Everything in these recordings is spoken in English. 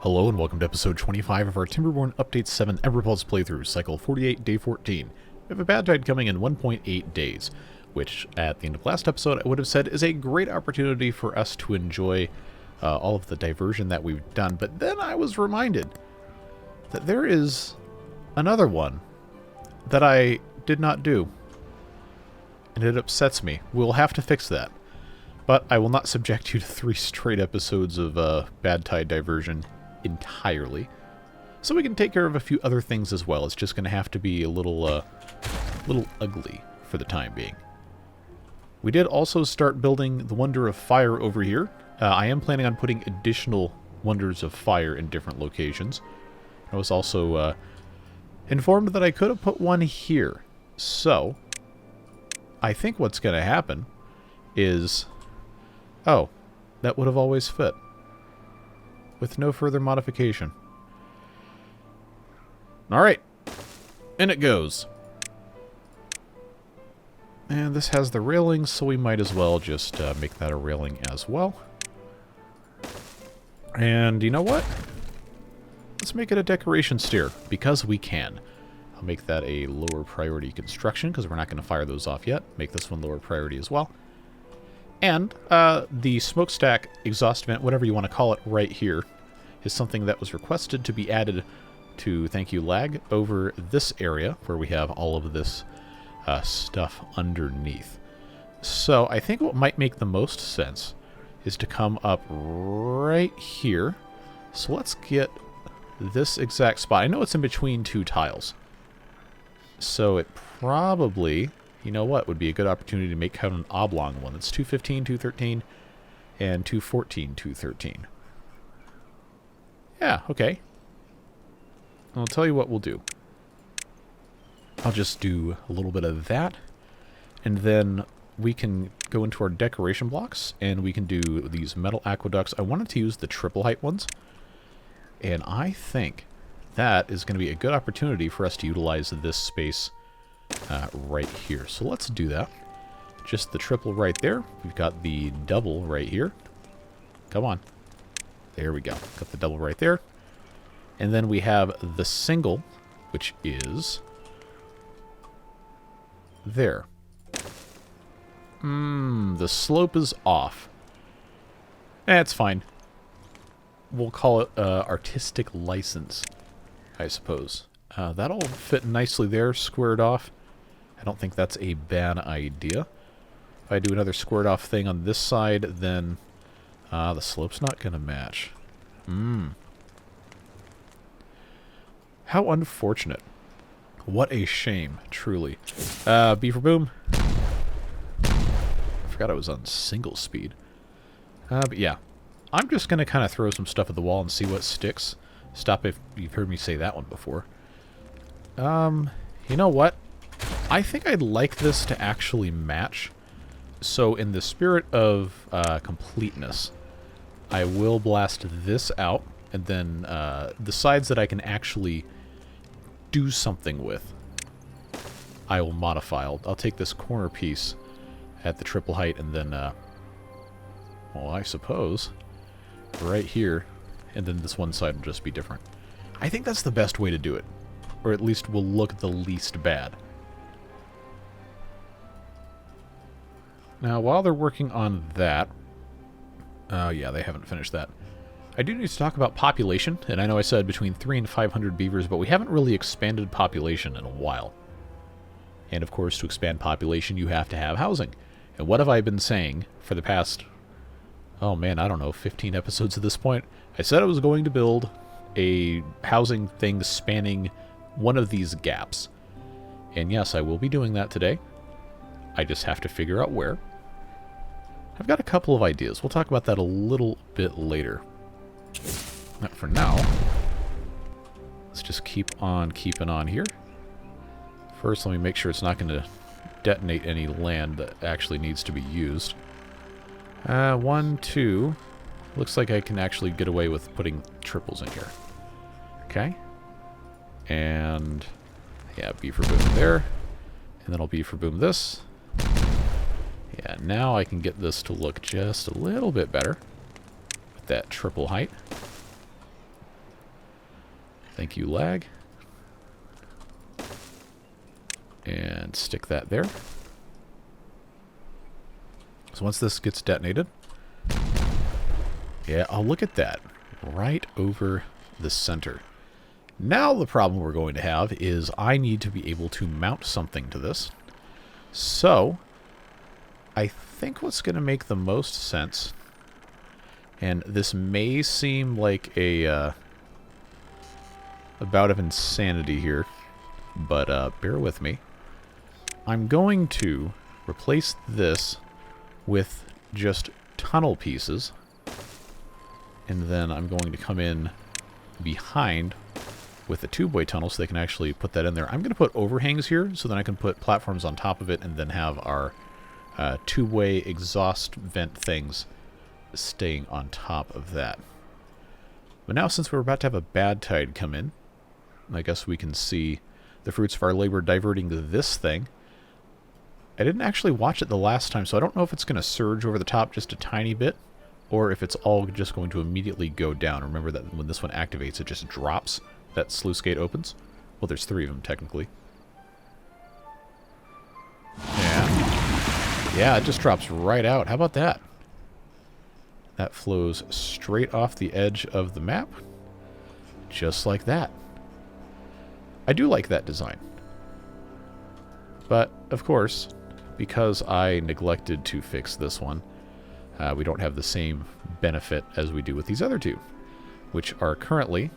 Hello and welcome to episode 25 of our Timberborn Update 7 Emberpelts playthrough, cycle 48, day 14. We have a bad tide coming in 1.8 days, which at the end of last episode I would have said is a great opportunity for us to enjoy all of the diversion that we've done, but then I was reminded that there is another one that I did not do, and it upsets me. We'll have to fix that, but I will not subject you to 3 straight episodes of bad tide diversion entirely, so we can take care of a few other things as well. It's just going to have to be a little ugly for the time being. We did also start building the Wonder of Fire over here. I am planning on putting additional Wonders of Fire in different locations. I was also informed that I could have put one here, so I think what's going to happen is, oh, that would have always fit with no further modification. Alright, in it goes. And this has the railings, so we might as well just make that a railing as well. And you know what? Let's make it a decoration stair, because we can. I'll make that a lower priority construction, because we're not going to fire those off yet. Make this one lower priority as well. And the smokestack exhaust vent, whatever you want to call it, right here, is something that was requested to be added to, thank you lag, over this area where we have all of this stuff underneath. So I think what might make the most sense is to come up right here. So let's get this exact spot. I know it's in between 2 tiles, so it probably, you know what, would be a good opportunity to make kind of an oblong one. It's 215, 213, and 214, 213. Yeah, okay. I'll tell you what we'll do. I'll just do a little bit of that, and then we can go into our decoration blocks, and we can do these metal aqueducts. I wanted to use the triple height ones, and I think that is going to be a good opportunity for us to utilize this space right here. So let's do that. Just the triple right there. We've got the double right here. Come on. There we go. Got the double right there. And then we have the single, which is there. The slope is off. It's fine. We'll call it artistic license, I suppose. That'll fit nicely there, squared off. I don't think that's a bad idea. If I do another squared off thing on this side, then the slope's not going to match. How unfortunate. What a shame, truly. Beaver boom. I forgot I was on single speed. But yeah, I'm just going to kind of throw some stuff at the wall and see what sticks. Stop if you've heard me say that one before. You know what? I think I'd like this to actually match. So in the spirit of completeness, I will blast this out, and then the sides that I can actually do something with, I will modify. I'll take this corner piece at the triple height, and then, well, I suppose, right here, and then this one side will just be different. I think that's the best way to do it, or at least will look the least bad. Now, while they're working on that, yeah, they haven't finished that. I do need to talk about population, and I know I said between 300 and 500 beavers, but we haven't really expanded population in a while. And of course, to expand population, you have to have housing. And what have I been saying for the past, oh man, I don't know, 15 episodes at this point? I said I was going to build a housing thing spanning one of these gaps. And yes, I will be doing that today. I just have to figure out where. I've got a couple of ideas. We'll talk about that a little bit later. But for now, let's just keep on keeping on here. First, let me make sure it's not going to detonate any land that actually needs to be used. 1, 2. Looks like I can actually get away with putting triples in here. Okay. And, yeah, beaver boom there. And then I'll beaver boom this. Yeah, now I can get this to look just a little bit better with that triple height. Thank you, lag. And stick that there. So once this gets detonated, yeah, oh, look at that. Right over the center. Now the problem we're going to have is I need to be able to mount something to this. So I think what's going to make the most sense, and this may seem like a bout of insanity here, but bear with me. I'm going to replace this with just tunnel pieces, and then I'm going to come in behind with the tubeway tunnel so they can actually put that in there. I'm going to put overhangs here so then I can put platforms on top of it and then have our tubeway exhaust vent things staying on top of that. But now since we're about to have a bad tide come in, I guess we can see the fruits of our labor diverting to this thing. I didn't actually watch it the last time, so I don't know if it's going to surge over the top just a tiny bit, or if it's all just going to immediately go down. Remember that when this one activates, it just drops. That sluice gate opens. Well, there's 3 of them, technically. Yeah, it just drops right out. How about that? That flows straight off the edge of the map. Just like that. I do like that design. But, of course, because I neglected to fix this one, we don't have the same benefit as we do with these other two, which are currently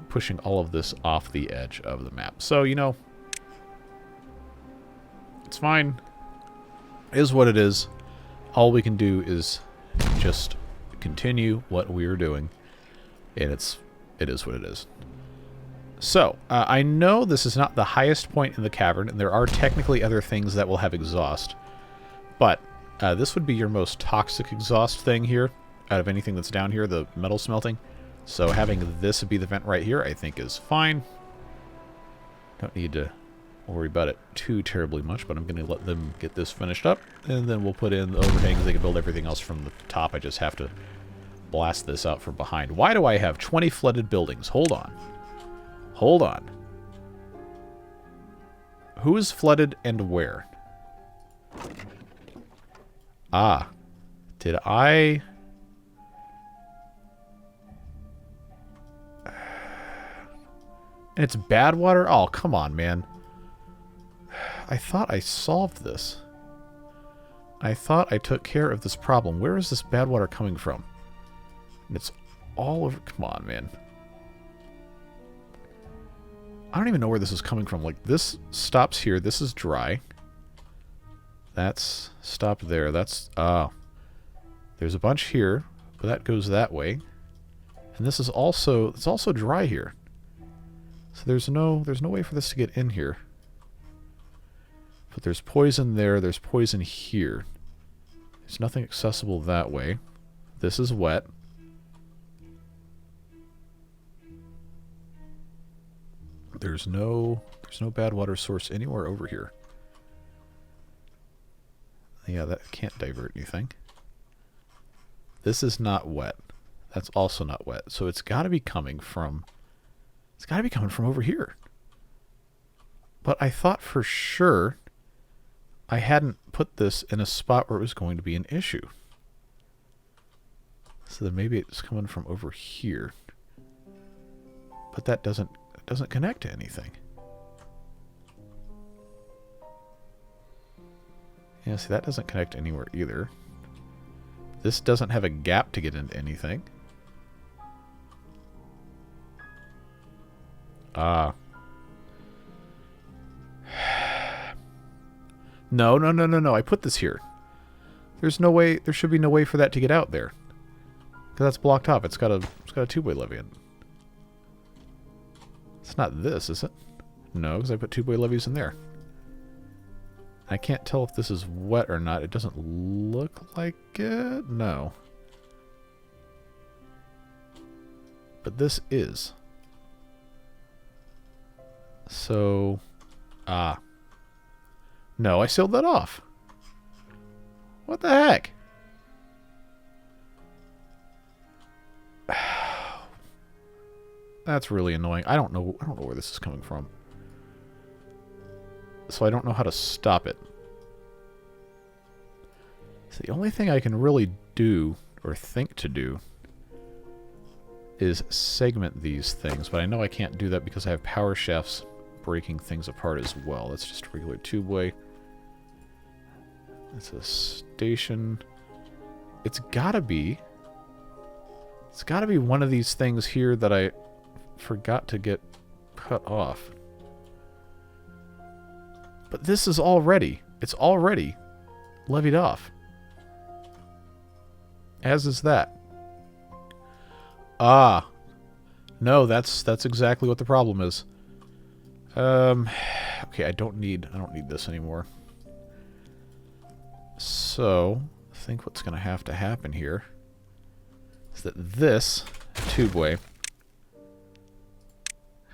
pushing all of this off the edge of the map. So, you know, it's fine. It is what it is. All we can do is just continue what we are doing, and it is what it is. So, I know this is not the highest point in the cavern, and there are technically other things that will have exhaust, but this would be your most toxic exhaust thing here, out of anything that's down here, the metal smelting. So having this be the vent right here, I think is fine. Don't need to worry about it too terribly much, but I'm going to let them get this finished up, and then we'll put in the overhangs. They can build everything else from the top. I just have to blast this out from behind. Why do I have 20 flooded buildings? Hold on. Hold on. Who is flooded and where? Ah. Did I... And it's bad water? Oh, come on, man. I thought I solved this. I thought I took care of this problem. Where is this bad water coming from? And it's all over... Come on, man. I don't even know where this is coming from. Like, this stops here. This is dry. That's stopped there. That's... there's a bunch here, but that goes that way. And this is also... It's also dry here. So there's no way for this to get in here. But there's poison there. There's poison here. There's nothing accessible that way. This is wet. There's no bad water source anywhere over here. Yeah, that can't divert anything. This is not wet. That's also not wet. So it's got to be coming from... It's got to be coming from over here. But I thought for sure I hadn't put this in a spot where it was going to be an issue. So then maybe it's coming from over here. But that doesn't connect to anything. Yeah, see, that doesn't connect anywhere either. This doesn't have a gap to get into anything. No. I put this here. There's no way, there should be no way for that to get out there. Because that's blocked off. It's got a tubeway levee in. It's not this, is it? No, because I put tubeway levees in there. I can't tell if this is wet or not. It doesn't look like it. No. But this is. So, no, I sealed that off. What the heck? That's really annoying. I don't know where this is coming from. So I don't know how to stop it. So the only thing I can really do, or think to do, is segment these things. But I know I can't do that because I have power shafts breaking things apart as well. That's just a regular tubeway. It's a station. It's gotta be one of these things here that I forgot to get cut off. But this is already, it's already levied off. As is that. Ah. No, that's exactly what the problem is. Okay, I don't need this anymore. So, I think what's going to happen here is that this tubeway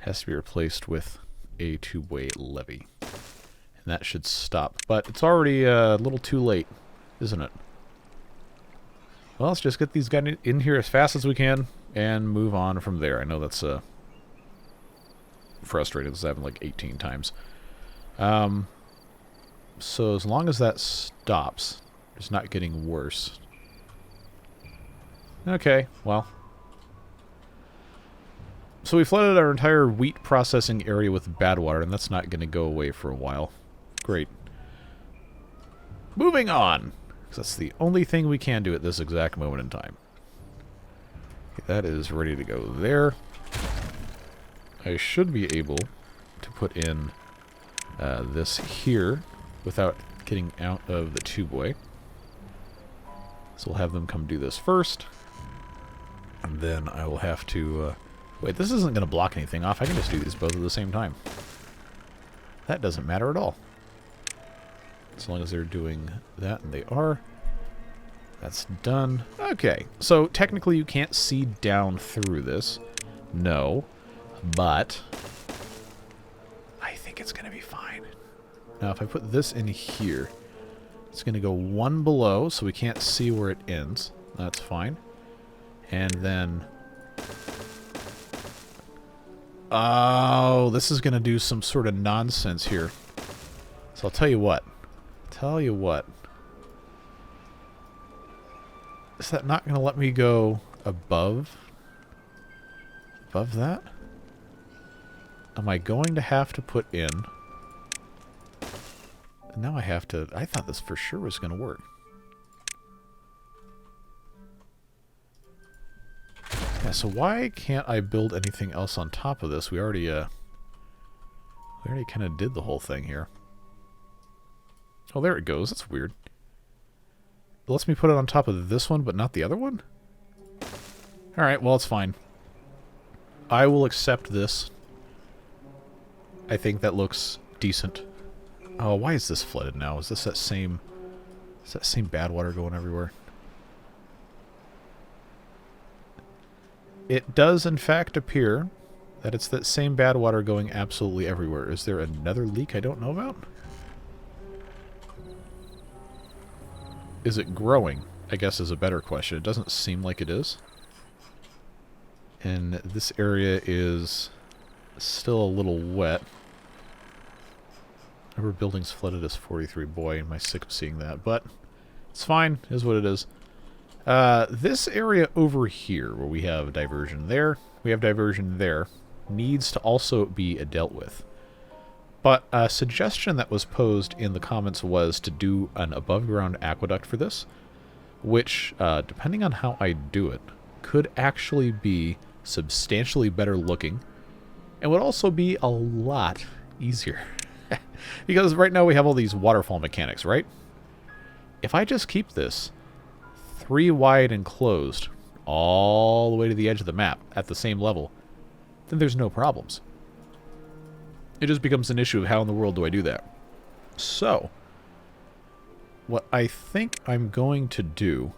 has to be replaced with a tubeway levy. And that should stop. But it's already a little too late, isn't it? Well, let's just get these guys in here as fast as we can and move on from there. I know that's frustrating. This has happened like 18 times. So as long as that stops, it's not getting worse. Okay, well. So we flooded our entire wheat processing area with bad water, and that's not going to go away for a while. Great. Moving on! Because that's the only thing we can do at this exact moment in time. Okay, that is ready to go there. I should be able to put in this here without getting out of the tubeway. So we'll have them come do this first. And then I will have to... wait, this isn't going to block anything off. I can just do these both at the same time. That doesn't matter at all. As long as they're doing that, and they are. That's done. Okay, so technically you can't see down through this. No. But I think it's going to be fine. Now, if I put this in here, it's going to go one below, so we can't see where it ends. That's fine. And then... oh, this is going to do some sort of nonsense here. So I'll tell you what. Is that not going to let me go above that? Am I going to have to put in... now I have to... I thought this for sure was going to work. Yeah, so why can't I build anything else on top of this? We already kind of did the whole thing here. Oh, there it goes. That's weird. It lets me put it on top of this one, but not the other one? Alright, well, it's fine. I will accept this. I think that looks decent. Oh, why is this flooded now? Is this that same... is that same bad water going everywhere? It does, in fact, appear that it's that same bad water going absolutely everywhere. Is there another leak I don't know about? Is it growing? I guess is a better question. It doesn't seem like it is. And this area is still a little wet. Our building's flooded as 43. Boy, am I sick of seeing that. But it's fine. It is what it is. This area over here, where we have diversion there, we have diversion there, needs to also be dealt with. But a suggestion that was posed in the comments was to do an above-ground aqueduct for this, which, depending on how I do it, could actually be substantially better looking, and would also be a lot easier. Because right now we have all these waterfall mechanics, right? If I just keep this 3 wide and closed all the way to the edge of the map at the same level, then there's no problems. It just becomes an issue of how in the world do I do that. So, what I think I'm going to do,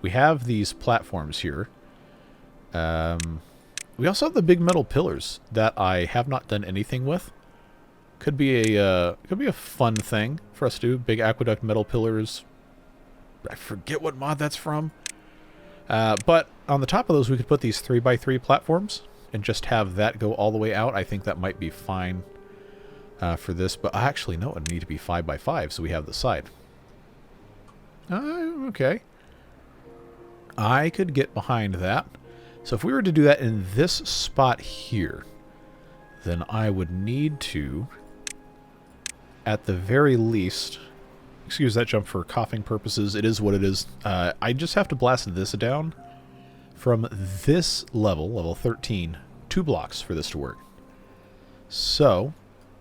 we have these platforms here. We also have the big metal pillars that I have not done anything with. Could be a fun thing for us to do. Big aqueduct metal pillars. I forget what mod that's from. But on the top of those, we could put these 3x3 platforms. and just have that go all the way out. I think that might be fine for this, but actually, no, it would need to be 5 by 5, so we have the side. Okay. I could get behind that. So if we were to do that in this spot here, then I would need to, at the very least, excuse that jump for coughing purposes, it is what it is. I just have to blast this down from this level, level 13, 2 blocks for this to work. So,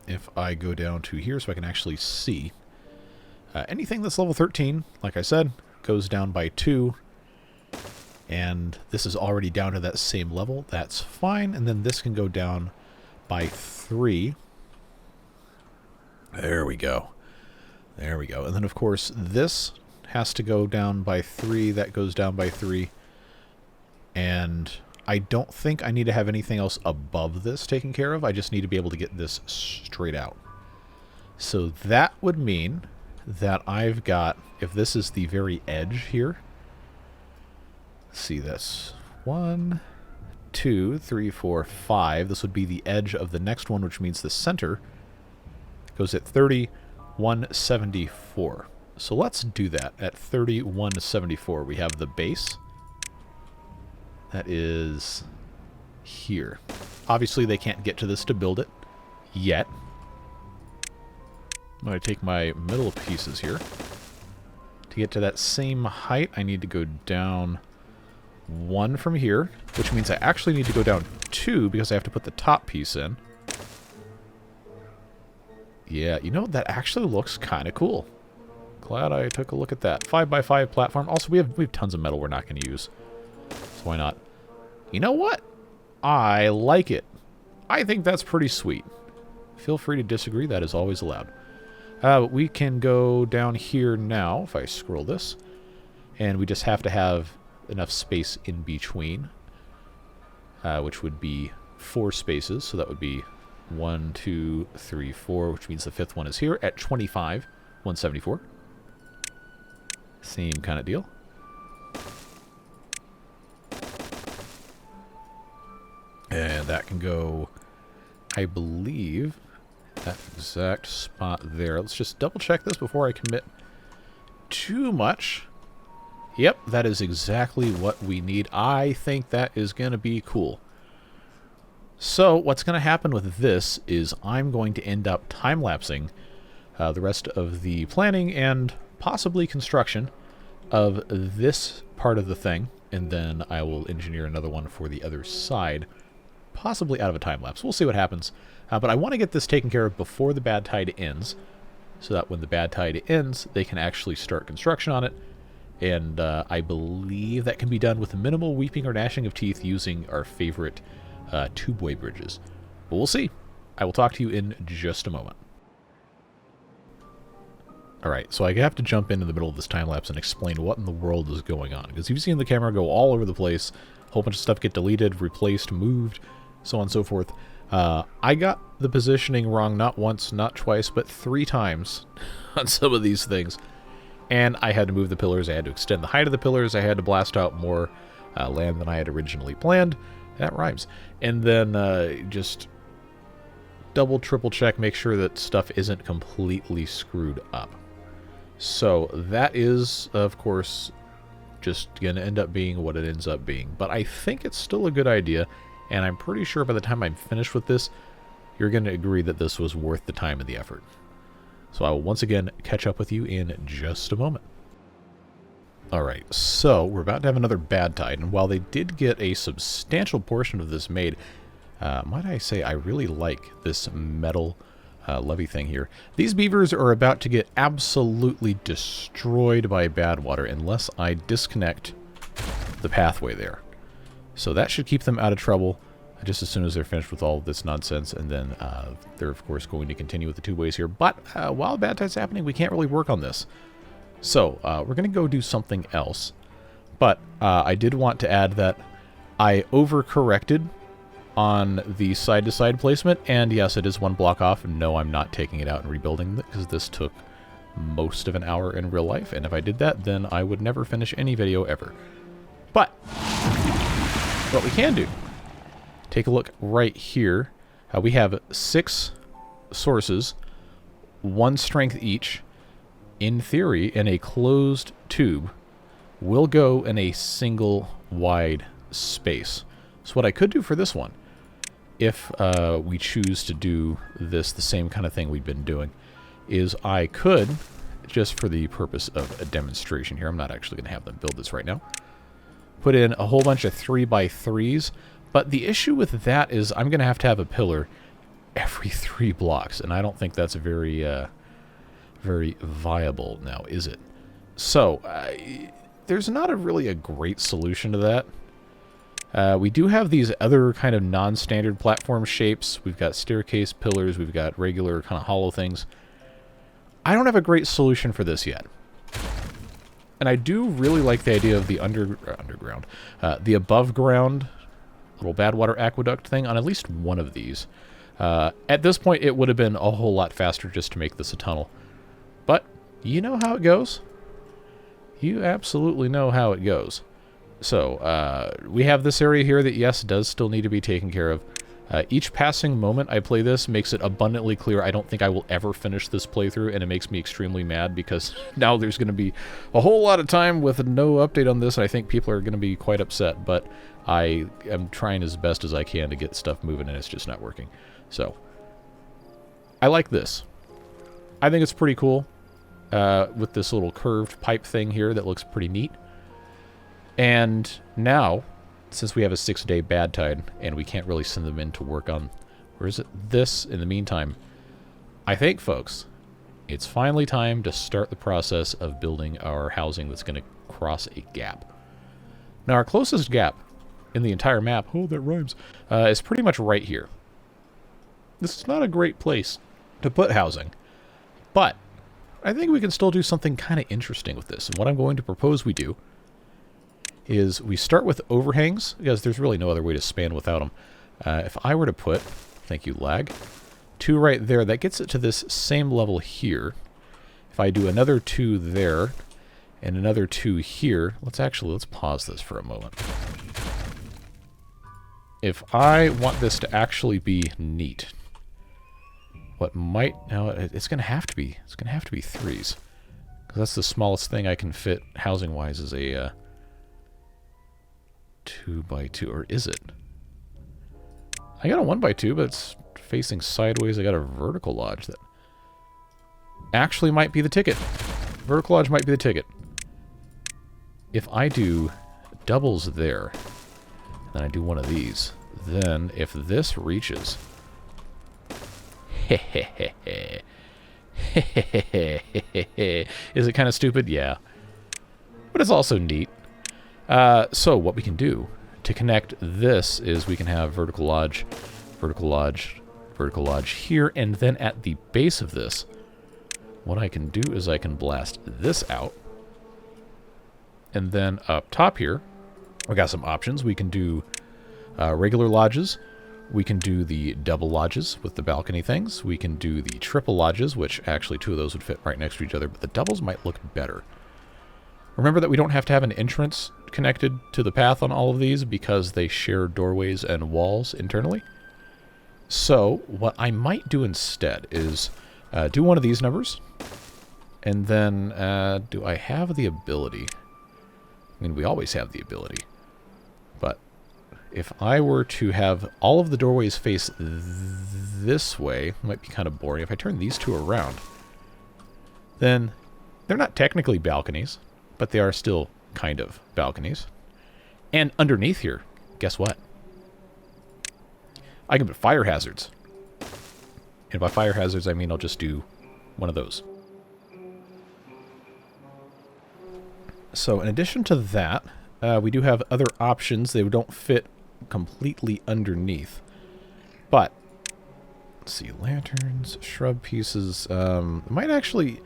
if I go down to here so I can actually see, anything that's level 13, like I said, goes down by 2, and this is already down to that same level. That's fine, and then this can go down by 3. There we go. There we go. And then, of course, this has to go down by 3. That goes down by 3. And I don't think I need to have anything else above this taken care of. I just need to be able to get this straight out. So that would mean that I've got, if this is the very edge here, let's see, that's 1, 2, 3, 4, 5. This would be the edge of the next one, which means the center goes at 3174. So let's do that. At 3174, we have the base. That is here. Obviously, they can't get to this to build it yet. I'm going to take my middle pieces here. To get to that same height, I need to go down 1 from here, which means I actually need to go down 2 because I have to put the top piece in. Yeah, you know, that actually looks kind of cool. Glad I took a look at that. 5 by 5 platform. Also, we have tons of metal we're not going to use. So why not? You know what? I like it. I think that's pretty sweet. Feel free to disagree. That is always allowed. We can go down here now, if I scroll this. And we just have to have enough space in between. Which would be 4 spaces. So that would be 1, 2, 3, 4, which means the 5th one is here at 25,174. Same kind of deal. And that can go, I believe, that exact spot there. Let's just double check this before I commit too much. Yep, that is exactly what we need. I think that is going to be cool. So what's going to happen with this is I'm going to end up time-lapsing the rest of the planning and possibly construction of this part of the thing, and then I will engineer another one for the other side, possibly out of a time-lapse. We'll see what happens. But I want to get this taken care of before the bad tide ends, so that when the bad tide ends, they can actually start construction on it. And I believe that can be done with minimal weeping or gnashing of teeth using our favorite Tubeway bridges. But we'll see. I will talk to you in just a moment. Alright, so I have to jump into the middle of this time-lapse and explain what in the world is going on. Because you've seen the camera go all over the place, a whole bunch of stuff get deleted, replaced, moved, so on and so forth. I got the positioning wrong not once, not twice, but 3 times on some of these things. And I had to move the pillars, I had to extend the height of the pillars, I had to blast out more land than I had originally planned. That rhymes. And then just double, triple check, make sure that stuff isn't completely screwed up. So that is, of course, just going to end up being what it ends up being. But I think it's still a good idea, and I'm pretty sure by the time I'm finished with this, you're going to agree that this was worth the time and the effort. So I will once again catch up with you in just a moment. Alright, so we're about to have another bad tide, and while they did get a substantial portion of this made, might I say I really like this metal levee thing here. These beavers are about to get absolutely destroyed by bad water unless I disconnect the pathway there. So that should keep them out of trouble just as soon as they're finished with all of this nonsense, and then they're of course going to continue with the 2 ways here. But while bad tide's happening, we can't really work on this. So we're going to go do something else. But I did want to add that I overcorrected on the side-to-side placement, and yes, it is 1 block off. No, I'm not taking it out and rebuilding it, because this took most of an hour in real life, and if I did that, then I would never finish any video ever. But what we can do, take a look right here. We have 6 sources, 1 strength each. In theory, in a closed tube, will go in a single wide space. So what I could do for this one, if we choose to do this, the same kind of thing we've been doing, is I could, just for the purpose of a demonstration here, I'm not actually going to have them build this right now, put in a whole bunch of 3x3s, but the issue with that is I'm going to have a pillar every 3 blocks, and I don't think that's very viable now, is it? So, there's not really a great solution to that. We do have these other kind of non-standard platform shapes. We've got staircase pillars, we've got regular kind of hollow things. I don't have a great solution for this yet. And I do really like the idea of the underground, the above ground little bad water aqueduct thing on at least one of these. At this point, it would have been a whole lot faster just to make this a tunnel. But you know how it goes. You absolutely know how it goes. So, we have this area here that, yes, does still need to be taken care of. Each passing moment I play this makes it abundantly clear I don't think I will ever finish this playthrough, and it makes me extremely mad because now there's going to be a whole lot of time with no update on this, and I think people are going to be quite upset, but I am trying as best as I can to get stuff moving, and it's just not working. So, I like this. I think it's pretty cool with this little curved pipe thing here that looks pretty neat. And now, since we have a 6-day bad tide and we can't really send them in to work on, where is it? This, in the meantime, I think, folks, it's finally time to start the process of building our housing that's going to cross a gap. Now, our closest gap in the entire map, oh, that rhymes, is pretty much right here. This is not a great place to put housing, but I think we can still do something kind of interesting with this. And what I'm going to propose we do is we start with overhangs, because there's really no other way to span without them. If I were to put, thank you, lag, 2 right there, that gets it to this same level here. If I do another 2 there, and another 2 here, let's pause this for a moment. If I want this to actually be neat, what might, now it's going to have to be 3s, because that's the smallest thing I can fit housing-wise is a 2x2, or is it? I got a 1x2, but it's facing sideways. I got a vertical lodge that actually might be the ticket. Vertical lodge might be the ticket. If I do doubles there, then I do one of these, then if this reaches, is it kind of stupid? Yeah. But it's also neat. So what we can do to connect this is we can have vertical lodge, vertical lodge, vertical lodge here, and then at the base of this, what I can do is I can blast this out. And then up top here, we got some options. We can do regular lodges. We can do the double lodges with the balcony things. We can do the triple lodges, which actually 2 of those would fit right next to each other, but the doubles might look better. Remember that we don't have to have an entrance connected to the path on all of these because they share doorways and walls internally. So what I might do instead is do one of these numbers, and then do I have the ability? I mean, we always have the ability, but if I were to have all of the doorways face this way, it might be kind of boring. If I turn these 2 around, then they're not technically balconies, but they are still kind of balconies. And underneath here, guess what? I can put fire hazards. And by fire hazards, I mean I'll just do one of those. So in addition to that, we do have other options. They don't fit completely underneath. But, let's see, lanterns, shrub pieces. This might actually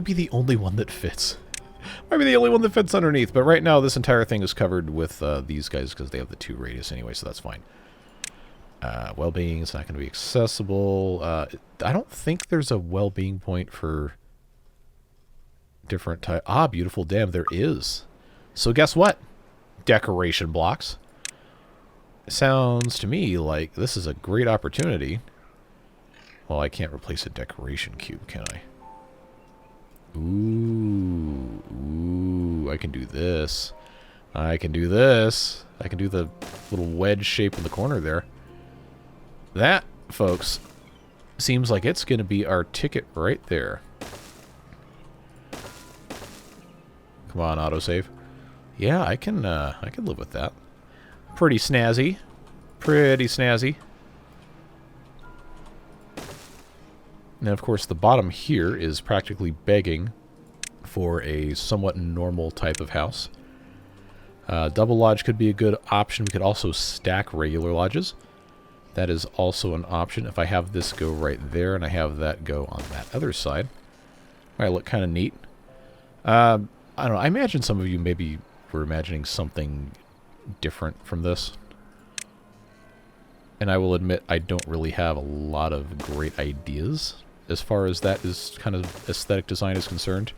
be the only one that fits. Might be the only one that fits underneath, but right now this entire thing is covered with these guys because they have the 2 radius anyway, so that's fine. Well-being is not going to be accessible. I don't think there's a well-being point for different type. Ah, beautiful dam, there is. So guess what? Decoration blocks. sounds to me like this is a great opportunity. Well, I can't replace a decoration cube, can I? Ooh, I can do this. I can do this. I can do the little wedge shape in the corner there. That, folks, seems like it's going to be our ticket right there. Come on, autosave. Yeah, I can live with that. Pretty snazzy. Pretty snazzy. And of course, the bottom here is practically begging for a somewhat normal type of house. Double lodge could be a good option. We could also stack regular lodges. That is also an option. If I have this go right there and I have that go on that other side, might look kind of neat. I don't know. I imagine some of you maybe were imagining something different from this. And I will admit I don't really have a lot of great ideas as far as that is kind of aesthetic design is concerned.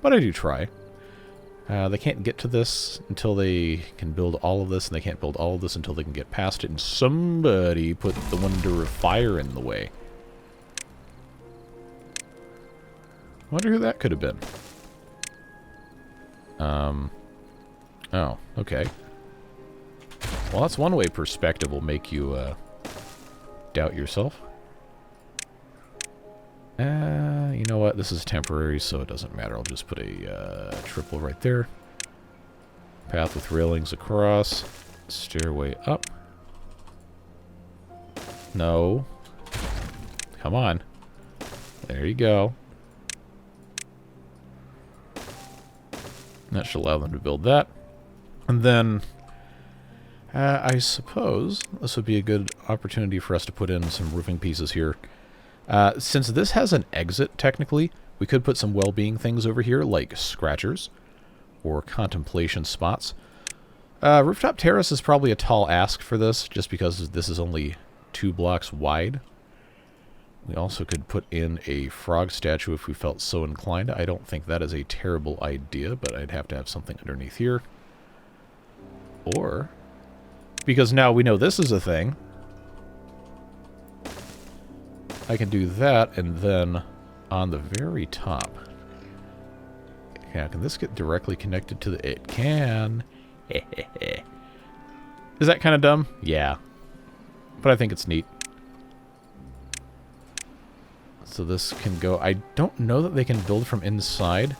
But I do try. They can't get to this until they can build all of this, and they can't build all of this until they can get past it, and somebody put the wonder of fire in the way. Wonder who that could have been. Oh, okay. Well, that's one way perspective will make you, doubt yourself. You know what? This is temporary, so it doesn't matter. I'll just put a triple right there. Path with railings across. Stairway up. No. Come on. There you go. That should allow them to build that. And then, I suppose this would be a good opportunity for us to put in some roofing pieces here. Since this has an exit, technically, we could put some well-being things over here, like scratchers or contemplation spots. Rooftop terrace is probably a tall ask for this, just because this is only 2 blocks wide. We also could put in a frog statue if we felt so inclined. I don't think that is a terrible idea, but I'd have to have something underneath here. Or, because now we know this is a thing, I can do that, and then on the very top... Yeah, can this get directly connected to the... It can. Is that kind of dumb? Yeah. But I think it's neat. So this can go... I don't know that they can build from inside,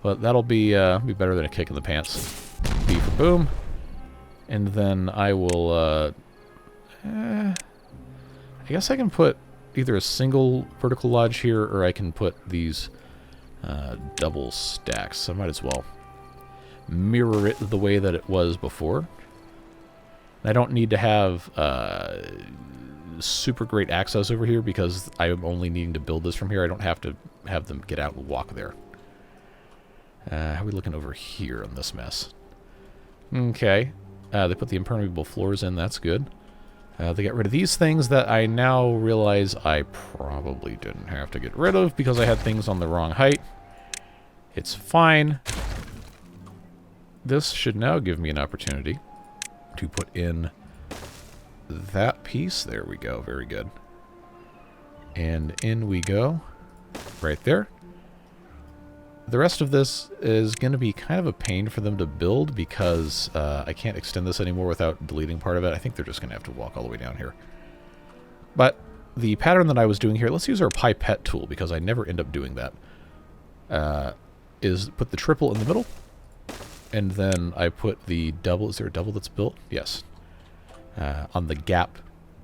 but that'll be better than a kick in the pants. B for boom. And then I will... I guess I can put either a single vertical lodge here, or I can put these double stacks. I might as well mirror it the way that it was before. I don't need to have super great access over here because I'm only needing to build this from here. I don't have to have them get out and walk there. How are we looking over here on this mess? Okay. They put the impermeable floors in. That's good. They got rid of these things that I now realize I probably didn't have to get rid of because I had things on the wrong height. It's fine. This should now give me an opportunity to put in that piece. There we go. Very good. And in we go. Right there. The rest of this is going to be kind of a pain for them to build because I can't extend this anymore without deleting part of it. I think they're just going to have to walk all the way down here. But the pattern that I was doing here, let's use our Pipette tool because I never end up doing that, is put the triple in the middle. And then I put the double. Is there a double that's built? Yes. On the gap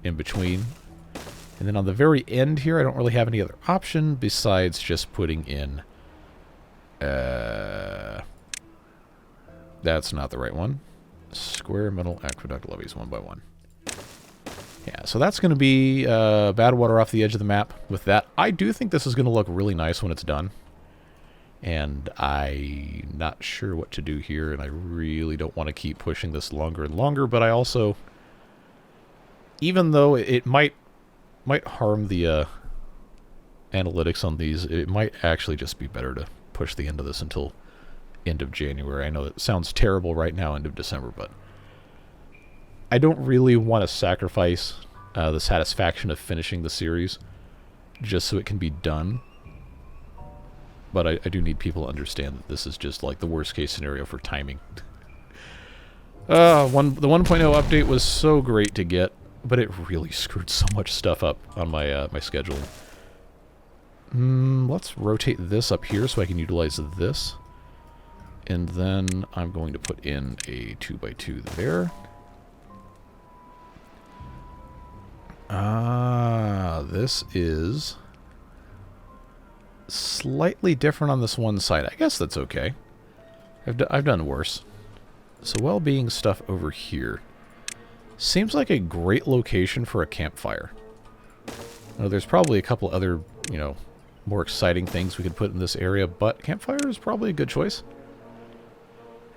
in between. And then on the very end here, I don't really have any other option besides just putting in... that's not the right one. Square metal aqueduct levees 1 by 1. Yeah, so that's going to be bad water off the edge of the map with that. I do think this is going to look really nice when it's done. And I'm not sure what to do here, and I really don't want to keep pushing this longer and longer, but I also... Even though it might harm the analytics on these, it might actually just be better to push the end of this until end of January. I know it sounds terrible right now, end of December, but I don't really want to sacrifice the satisfaction of finishing the series just so it can be done. But I do need people to understand that this is just like the worst case scenario for timing. The 1.0 update was so great to get, but it really screwed so much stuff up on my my scheduling. Let's rotate this up here so I can utilize this. And then I'm going to put in a 2x2 there. This is slightly different on this one side. I guess that's okay. I've done worse. So well-being stuff over here. Seems like a great location for a campfire. Now, there's probably a couple other, you know, more exciting things we could put in this area, but campfire is probably a good choice.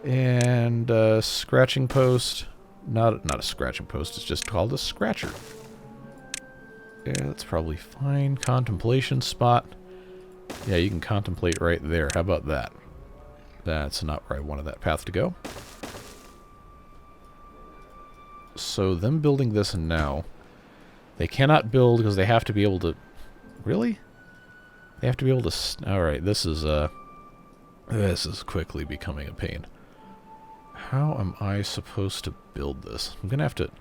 And scratching post. Not a scratching post, it's just called a scratcher. Yeah, that's probably fine. Contemplation spot. Yeah, you can contemplate right there. How about that? That's not where I wanted that path to go. So them building this now, they cannot build because they have to be able to... Really? They have to be able to... Alright, this is quickly becoming a pain. How am I supposed to build this? I'm gonna have to...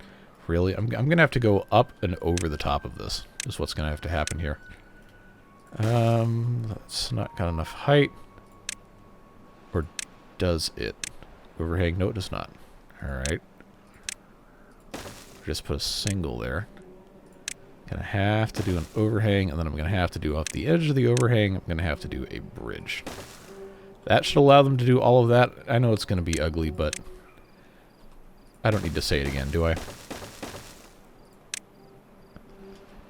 Really? I'm gonna have to go up and over the top of this, is what's gonna have to happen here. That's not got enough height. Or does it? Overhang? No, it does not. Alright. Just put a single there. Gonna have to do an overhang, and then I'm gonna have to do off the edge of the overhang, I'm gonna have to do a bridge. That should allow them to do all of that. I know it's gonna be ugly, but I don't need to say it again, do I?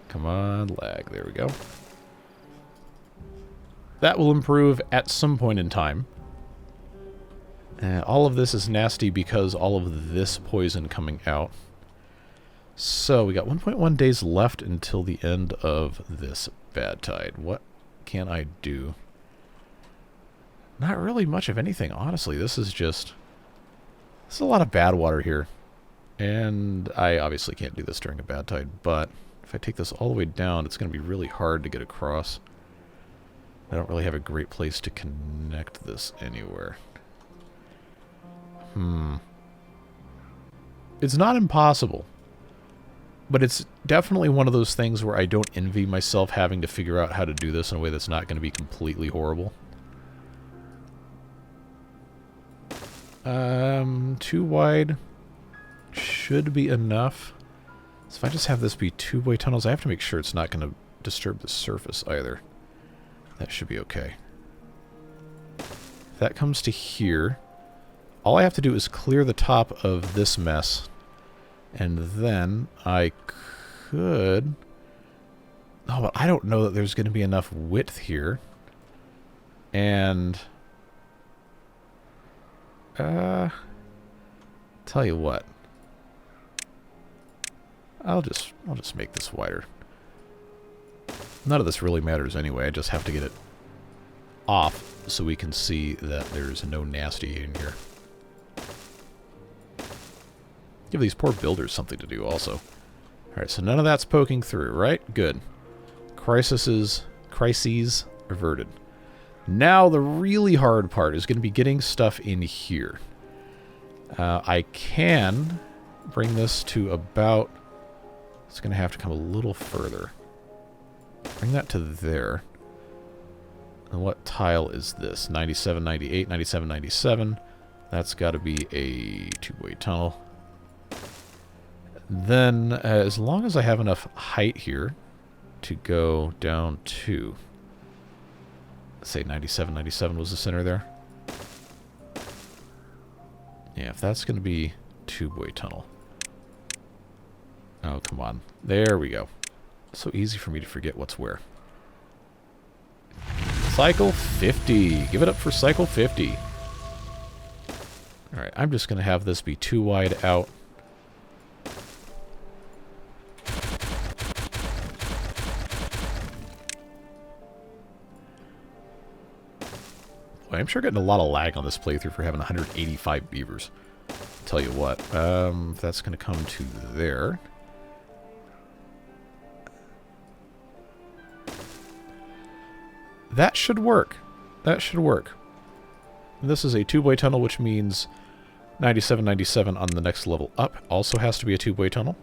Come on, lag. There we go. That will improve at some point in time. All of this is nasty because all of this poison coming out. So, we got 1.1 days left until the end of this bad tide. What can I do? Not really much of anything, honestly. This is a lot of bad water here. And I obviously can't do this during a bad tide, but if I take this all the way down, it's going to be really hard to get across. I don't really have a great place to connect this anywhere. It's not impossible. But it's definitely one of those things where I don't envy myself having to figure out how to do this in a way that's not going to be completely horrible. 2 wide should be enough. So if I just have this be 2-way tunnels, I have to make sure it's not going to disturb the surface either. That should be okay. If that comes to here, all I have to do is clear the top of this mess. And then I could... Oh, but I don't know that there's going to be enough width here. And... tell you what. I'll just make this wider. None of this really matters anyway. I just have to get it off so we can see that there's no nasty in here. Give these poor builders something to do also. Alright, so none of that's poking through, right? Good. Crises averted. Now the really hard part is going to be getting stuff in here. I can bring this to about... It's going to have to come a little further. Bring that to there. And what tile is this? 97, 98, 97, 97. That's got to be a 2-way tunnel. Then, as long as I have enough height here to go down to, let's say 97, 97 was the center there. Yeah, if that's going to be 2-way tunnel. Oh, come on. There we go. So easy for me to forget what's where. Cycle 50. Give it up for cycle 50. Alright, I'm just going to have this be 2 wide out. Boy, I'm sure getting a lot of lag on this playthrough for having 185 beavers. tell you what. That's going to come to there. That should work. That should work. This is a tubeway tunnel, which means 9797 on the next level up also has to be a tubeway tunnel.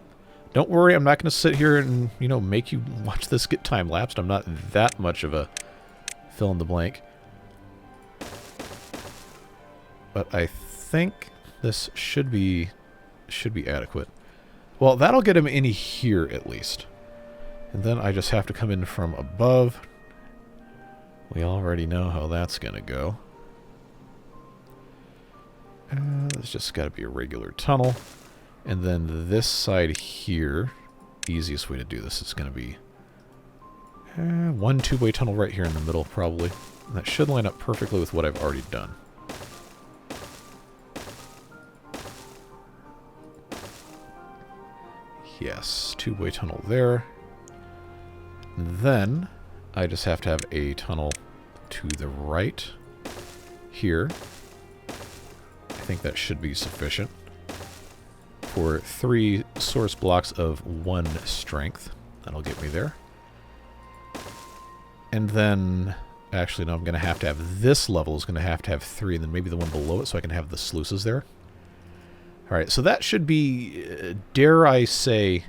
Don't worry, I'm not going to sit here and, you know, make you watch this get time-lapsed. I'm not that much of a fill-in-the-blank. But I think this should be adequate. Well, that'll get him in here at least. And then I just have to come in from above. We already know how that's going to go. It's just got to be a regular tunnel. And then this side here, the easiest way to do this is going to be one two-way tunnel right here in the middle, probably. And that should line up perfectly with what I've already done. Yes, two-way tunnel there. And then I just have to have a tunnel to the right here. I think that should be sufficient for 3 source blocks of 1 strength. That'll get me there. And then, actually, no, I'm going to have this level is going to have 3, and then maybe the one below it so I can have the sluices there. Alright, so that should be, dare I say,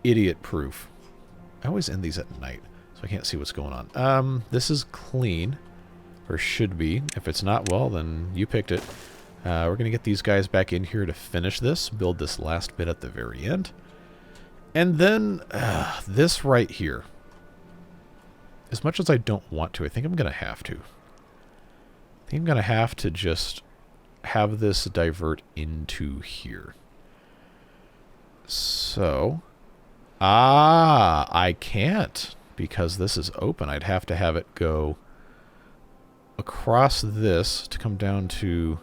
idiot-proof. I always end these at night, so I can't see what's going on. This is clean, or should be. If it's not, well, then you picked it. We're going to get these guys back in here to finish this, build this last bit at the very end. And then, this right here. As much as I don't want to, I think I'm going to have to. I think I'm going to have to just have this divert into here. So, I can't because this is open. I'd have to have it go across this to come down to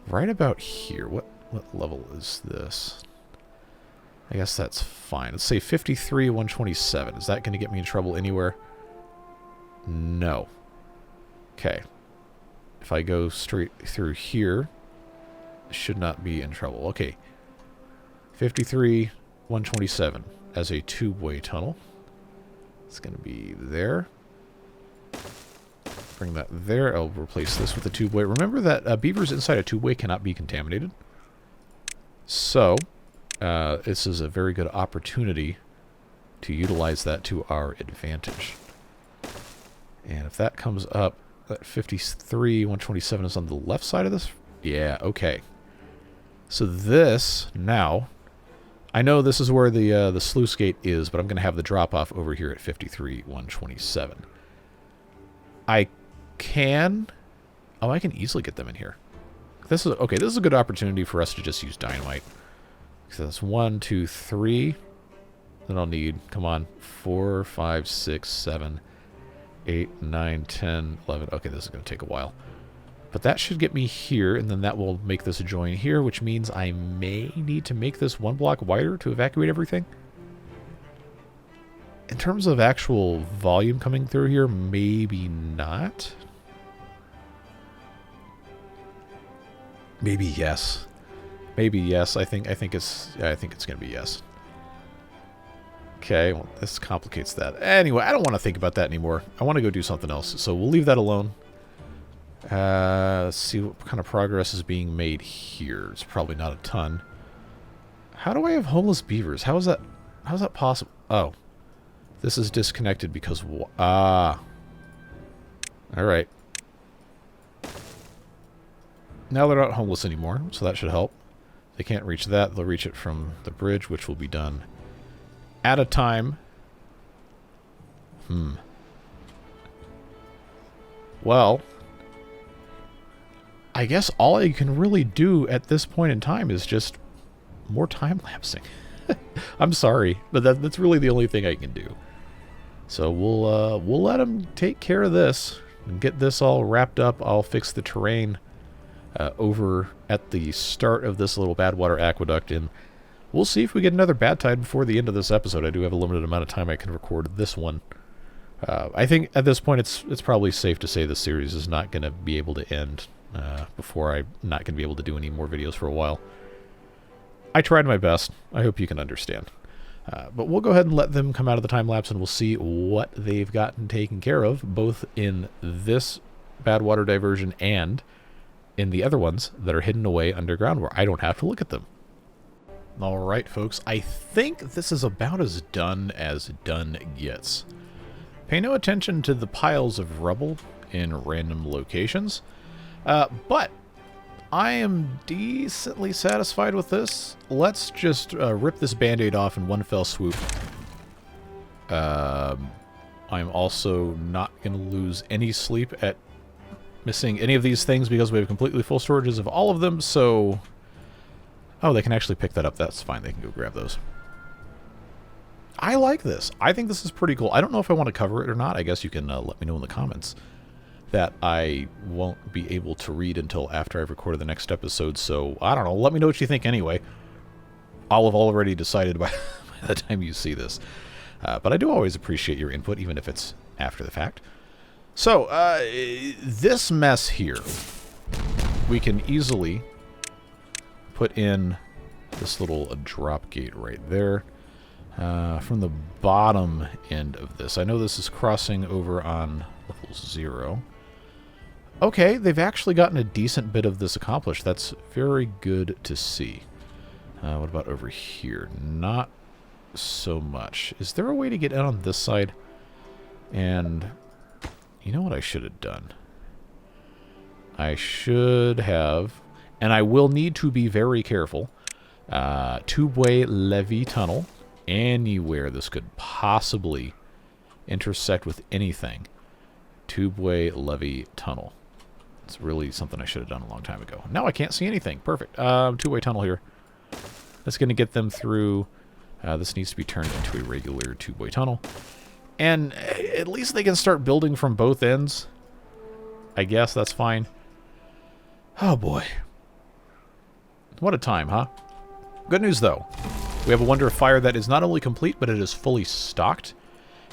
right about here. What level is this? I guess that's fine. Let's say 53, 127. Is that going to get me in trouble anywhere? No. Okay. If I go straight through here, I should not be in trouble. Okay. 53, 127 as a tube-way tunnel. It's going to be there. Bring that there. I'll replace this with a tubeway. Remember that beavers inside a tubeway cannot be contaminated. So, this is a very good opportunity to utilize that to our advantage. And if that comes up, that 53, 127 is on the left side of this? Yeah, okay. So this, now, I know this is where the sluice gate is, but I'm going to have the drop-off over here at 53, 127. I can... Oh, I can easily get them in here. This is okay, this is a good opportunity for us to just use dynamite. So that's 1, 2, 3. Then I'll need, come on, 4, 5, 6, 7, 8, 9, 10, 11. Okay, this is going to take a while. But that should get me here, and then that will make this a join here, which means I may need to make this 1 block wider to evacuate everything. In terms of actual volume coming through here, maybe not. Maybe yes. Maybe yes. I think it's going to be yes. Okay, well, this complicates that. Anyway, I don't want to think about that anymore. I want to go do something else, so we'll leave that alone. Let's see what kind of progress is being made here. It's probably not a ton. How do I have homeless beavers? How's that possible? Oh. This is disconnected because... Alright. Now they're not homeless anymore, so that should help. They can't reach that. They'll reach it from the bridge, which will be done at a time. Well, I guess all I can really do at this point in time is just more time-lapsing. I'm sorry, but that's really the only thing I can do. So we'll let them take care of this and get this all wrapped up. I'll fix the terrain over at the start of this little bad water aqueduct, and we'll see if we get another bad tide before the end of this episode. I do have a limited amount of time I can record this one. I think at this point it's probably safe to say the series is not going to be able to end before I'm not going to be able to do any more videos for a while. I tried my best. I hope you can understand. But we'll go ahead and let them come out of the time lapse, and we'll see what they've gotten taken care of, both in this bad water diversion and in the other ones that are hidden away underground where I don't have to look at them. All right, folks, I think this is about as done gets. Pay no attention to the piles of rubble in random locations, but I am decently satisfied with this. Let's just rip this band-aid off in one fell swoop. I'm also not going to lose any sleep at missing any of these things because we have completely full storages of all of them, so... Oh, they can actually pick that up. That's fine. They can go grab those. I like this. I think this is pretty cool. I don't know if I want to cover it or not. I guess you can let me know in the comments. That I won't be able to read until after I've recorded the next episode, so I don't know. Let me know what you think anyway. I'll have already decided by the time you see this. But I do always appreciate your input, even if it's after the fact. So, this mess here, we can easily put in this little drop gate right there from the bottom end of this. I know this is crossing over on level 0. Okay, they've actually gotten a decent bit of this accomplished. That's very good to see. What about over here? Not so much. Is there a way to get in on this side? And you know what I should have done? I should have... And I will need to be very careful. Tubeway levee tunnel. Anywhere this could possibly intersect with anything. Tubeway levee tunnel. It's really something I should have done a long time ago. Now I can't see anything. Perfect. Two-way tunnel here. That's going to get them through. This needs to be turned into a regular two-way tunnel. And at least they can start building from both ends. I guess that's fine. Oh boy. What a time, huh? Good news, though. We have a Wonder of Fire that is not only complete, but it is fully stocked.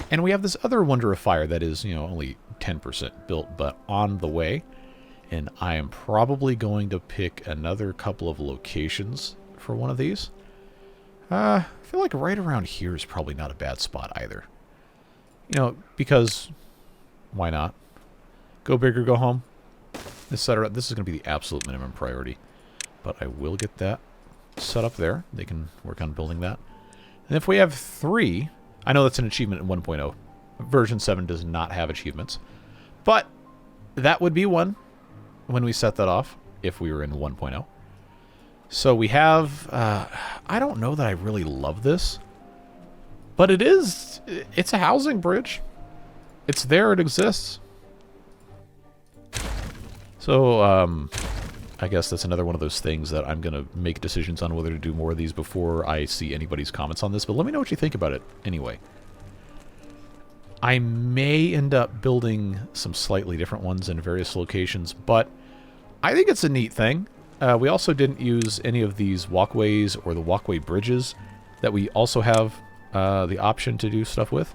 And we have this other Wonder of Fire that is, you know, only 10% built, but on the way. And I am probably going to pick another couple of locations for one of these. I feel like right around here is probably not a bad spot either. You know, because why not? Go big or go home, etc. This is going to be the absolute minimum priority. But I will get that set up there. They can work on building that. And if we have 3, I know that's an achievement in 1.0. Version 7 does not have achievements. But that would be one when we set that off, if we were in 1.0. So we have... I don't know that I really love this. But it's a housing bridge. It's there, it exists. So, I guess that's another one of those things that I'm going to make decisions on whether to do more of these before I see anybody's comments on this. But let me know what you think about it anyway. I may end up building some slightly different ones in various locations, but I think it's a neat thing. We also didn't use any of these walkways or the walkway bridges that we also have the option to do stuff with.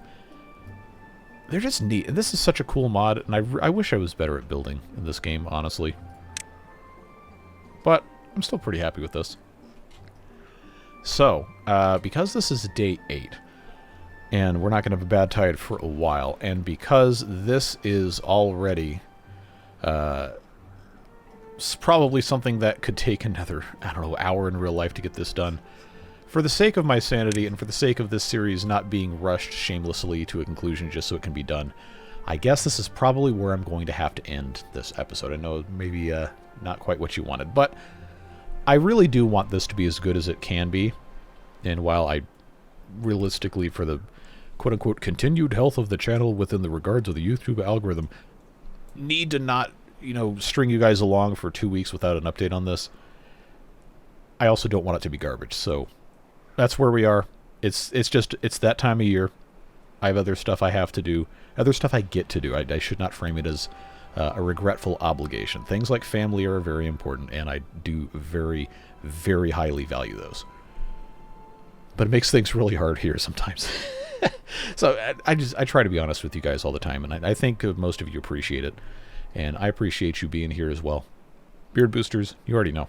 They're just neat. And this is such a cool mod, and I wish I was better at building in this game, honestly. But I'm still pretty happy with this. So, because this is day 8, and we're not going to have a bad tide for a while, and because this is already probably something that could take another, I don't know, hour in real life to get this done, for the sake of my sanity and for the sake of this series not being rushed shamelessly to a conclusion just so it can be done, I guess this is probably where I'm going to have to end this episode. I know maybe not quite what you wanted, but I really do want this to be as good as it can be. And while I realistically, for the quote-unquote continued health of the channel within the regards of the YouTube algorithm, need to not, you know, string you guys along for 2 weeks without an update on this, I also don't want it to be garbage. So that's where we are. It's that time of year. I have other stuff I have to do, other stuff I get to do. I should not frame it as a regretful obligation. Things like family are very important, and I do very, very highly value those. But it makes things really hard here sometimes. So I try to be honest with you guys all the time, and I think most of you appreciate it. And I appreciate you being here as well. Beard boosters, you already know.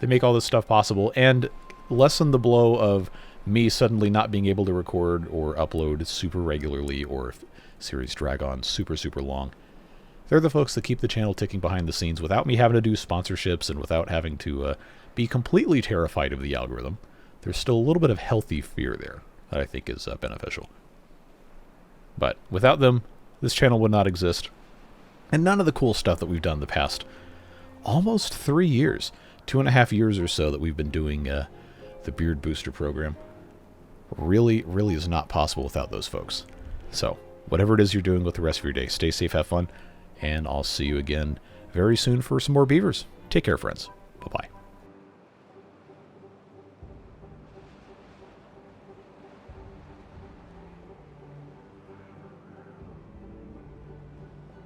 They make all this stuff possible and lessen the blow of me suddenly not being able to record or upload super regularly, or if series drag on super, super long. They're the folks that keep the channel ticking behind the scenes without me having to do sponsorships and without having to be completely terrified of the algorithm. There's still a little bit of healthy fear there that I think is beneficial. But without them, this channel would not exist. And none of the cool stuff that we've done the past almost 3 years, 2.5 years or so that we've been doing the Beard Booster program, really is not possible without those folks. So, whatever it is you're doing with the rest of your day, stay safe, have fun, and I'll see you again very soon for some more beavers. Take care, friends. Bye-bye.